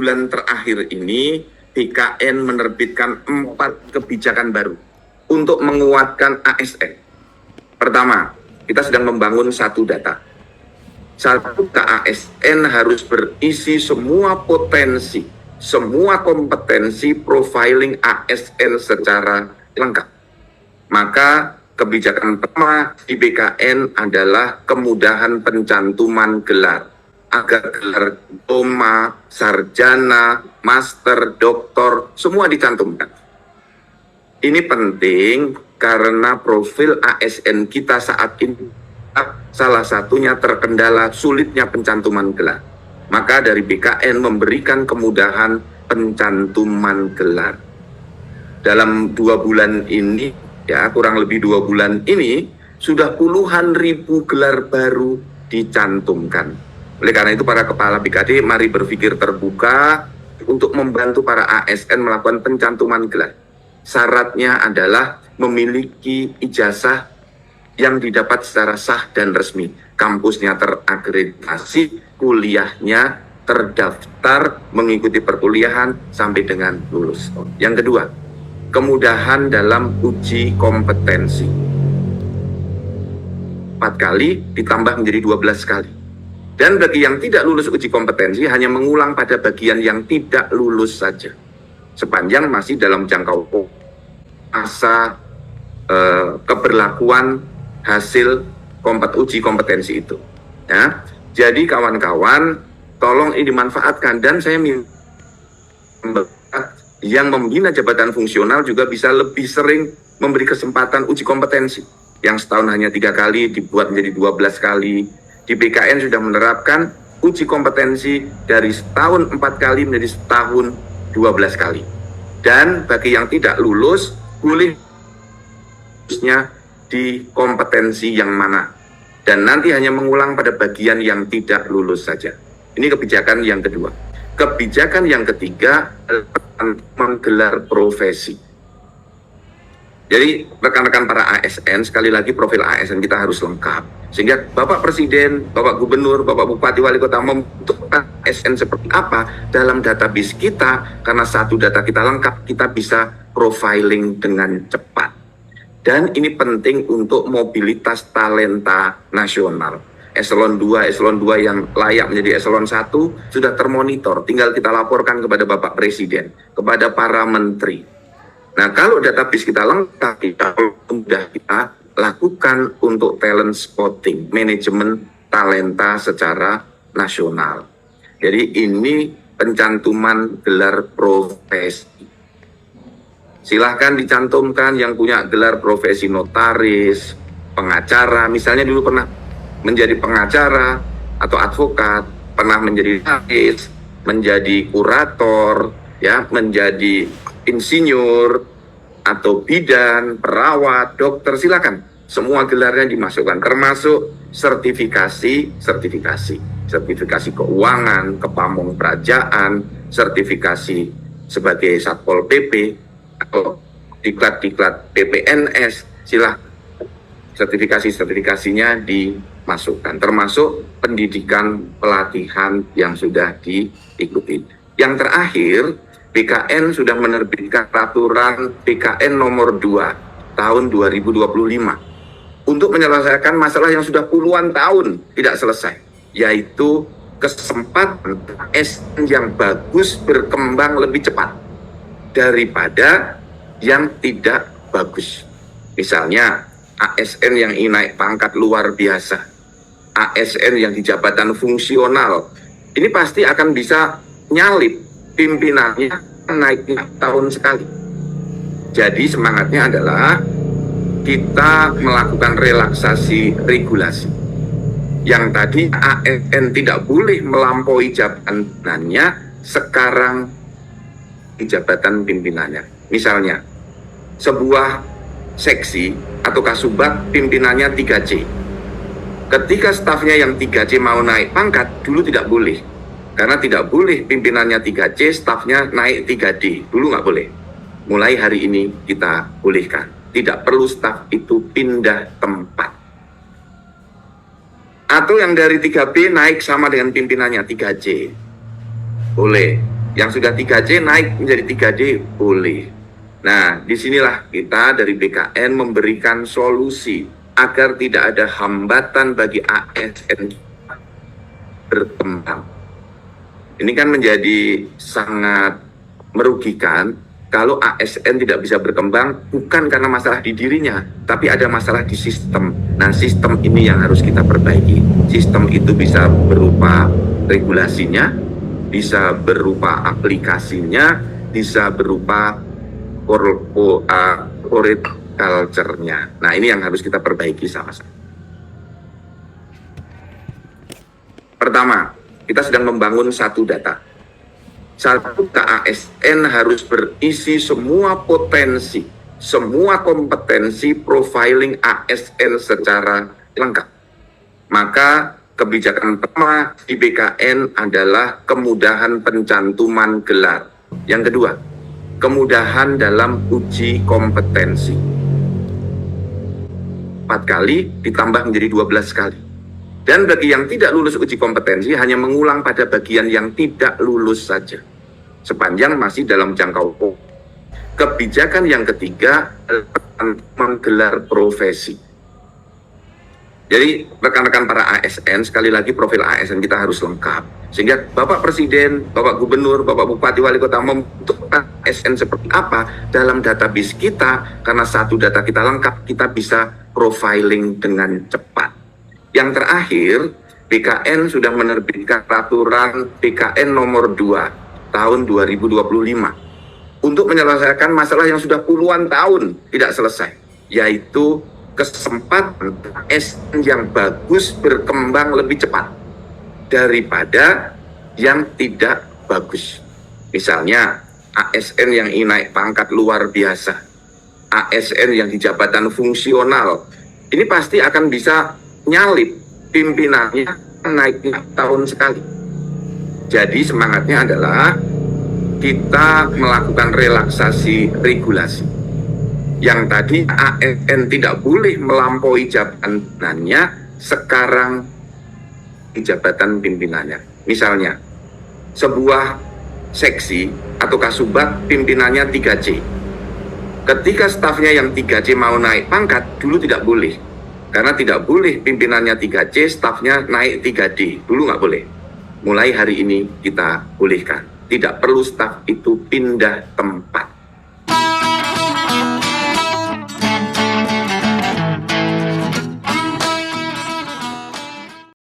bulan terakhir ini BKN menerbitkan 4 kebijakan baru untuk menguatkan ASN. Pertama, kita sedang membangun satu data. Satu ASN harus berisi semua potensi, semua kompetensi profiling ASN secara lengkap. Maka kebijakan pertama di BKN adalah kemudahan pencantuman gelar, agar gelar diploma, sarjana, master, doktor, semua dicantumkan. Ini penting karena profil ASN kita saat ini salah satunya terkendala sulitnya pencantuman gelar. Maka dari BKN memberikan kemudahan pencantuman gelar. Dalam 2 bulan ini, ya kurang lebih 2 bulan ini, sudah puluhan ribu gelar baru dicantumkan. Oleh karena itu para kepala BKD mari berpikir terbuka untuk membantu para ASN melakukan pencantuman gelar. Syaratnya adalah memiliki ijazah yang didapat secara sah dan resmi. Kampusnya terakreditasi, kuliahnya terdaftar, mengikuti perkuliahan sampai dengan lulus. Yang kedua, kemudahan dalam uji kompetensi. 4 kali ditambah menjadi 12 kali. Dan bagi yang tidak lulus uji kompetensi hanya mengulang pada bagian yang tidak lulus saja. Sepanjang masih dalam jangkau masa keberlakuan hasil uji kompetensi itu. Ya. Jadi kawan-kawan, tolong ini dimanfaatkan dan saya minta yang membina jabatan fungsional juga bisa lebih sering memberi kesempatan uji kompetensi. Yang setahun hanya 3 kali dibuat menjadi 12 kali. Di BKN sudah menerapkan uji kompetensi dari setahun 4 kali menjadi setahun 12 kali. Dan bagi yang tidak lulus, boleh di kompetensi yang mana. Dan nanti hanya mengulang pada bagian yang tidak lulus saja. Ini kebijakan yang kedua. Kebijakan yang ketiga menggelar profesi. Jadi rekan-rekan para ASN, sekali lagi profil ASN kita harus lengkap. Sehingga Bapak Presiden, Bapak Gubernur, Bapak Bupati, Wali Kota membutuhkan ASN seperti apa dalam database kita. Karena satu data kita lengkap, kita bisa profiling dengan cepat. Dan ini penting untuk mobilitas talenta nasional. Eselon 2 yang layak menjadi eselon 1 sudah termonitor. Tinggal kita laporkan kepada Bapak Presiden, kepada para menteri. Nah, kalau database kita lengkap, kita sudah kita lakukan untuk talent spotting, manajemen talenta secara nasional. Jadi ini pencantuman gelar profesi. Silahkan dicantumkan yang punya gelar profesi notaris, pengacara, misalnya dulu pernah menjadi pengacara atau advokat, pernah menjadi notaris, menjadi kurator, ya, menjadi insinyur atau bidan, perawat, dokter, silakan. Semua gelarnya dimasukkan, termasuk sertifikasi keuangan, kepamong kerajaan, sertifikasi sebagai Satpol PP atau diklat PPNS, silakan. Sertifikasinya dimasukkan, termasuk pendidikan pelatihan yang sudah diikuti. Yang terakhir, BKN sudah menerbitkan peraturan BKN nomor 2 tahun 2025 untuk menyelesaikan masalah yang sudah puluhan tahun tidak selesai, yaitu kesempatan ASN yang bagus berkembang lebih cepat daripada yang tidak bagus. Misalnya ASN yang naik pangkat luar biasa, ASN yang di jabatan fungsional, ini pasti akan bisa nyalip pimpinannya naiknya tahun sekali. Jadi semangatnya adalah kita melakukan relaksasi regulasi. Yang tadi ASN tidak boleh melampaui jabatannya, sekarang di jabatan pimpinannya. Misalnya, sebuah seksi atau kasubag pimpinannya 3C. Ketika stafnya yang 3C mau naik pangkat, dulu tidak boleh. Karena tidak boleh pimpinannya 3C, stafnya naik 3D. Dulu nggak boleh. Mulai hari ini kita bolehkan. Tidak perlu staf itu pindah tempat. Atau yang dari 3B naik sama dengan pimpinannya 3C. Boleh. Yang sudah 3C naik menjadi 3D boleh. Nah, disinilah kita dari BKN memberikan solusi agar tidak ada hambatan bagi ASN berkembang. Ini kan menjadi sangat merugikan kalau ASN tidak bisa berkembang bukan karena masalah di dirinya, tapi ada masalah di sistem. Nah, sistem ini yang harus kita perbaiki. Sistem itu bisa berupa regulasinya, bisa berupa aplikasinya, bisa berupa corporate culture-nya. Nah, ini yang harus kita perbaiki sama-sama. Pertama, kita sedang membangun satu data. Satu, KASN harus berisi semua potensi, semua kompetensi profiling ASN secara lengkap. Maka kebijakan pertama di BKN adalah kemudahan pencantuman gelar. Yang kedua, kemudahan dalam uji kompetensi. 4 kali ditambah menjadi 12 kali. Dan bagi yang tidak lulus uji kompetensi hanya mengulang pada bagian yang tidak lulus saja, sepanjang masih dalam jangkauan. Kebijakan yang ketiga menggelar profesi. Jadi rekan-rekan para ASN, sekali lagi profil ASN kita harus lengkap. Sehingga Bapak Presiden, Bapak Gubernur, Bapak Bupati, Wali Kota membentuk ASN seperti apa dalam database kita. Karena satu data kita lengkap, kita bisa profiling dengan cepat. Yang terakhir, BKN sudah menerbitkan peraturan BKN nomor 2 tahun 2025 untuk menyelesaikan masalah yang sudah puluhan tahun tidak selesai, yaitu kesempatan ASN yang bagus berkembang lebih cepat daripada yang tidak bagus. Misalnya ASN yang naik pangkat luar biasa, ASN yang di jabatan fungsional, ini pasti akan bisa nyalip pimpinannya naiknya tahun sekali. Jadi semangatnya adalah kita melakukan relaksasi regulasi. Yang tadi ASN tidak boleh melampaui jabatannya, sekarang di jabatan pimpinannya. Misalnya, sebuah seksi atau kasubag pimpinannya 3C. Ketika stafnya yang 3C mau naik pangkat, dulu tidak boleh. Karena tidak boleh pimpinannya 3C, stafnya naik 3D. Dulu nggak boleh. Mulai hari ini kita bolehkan. Tidak perlu staf itu pindah tempat.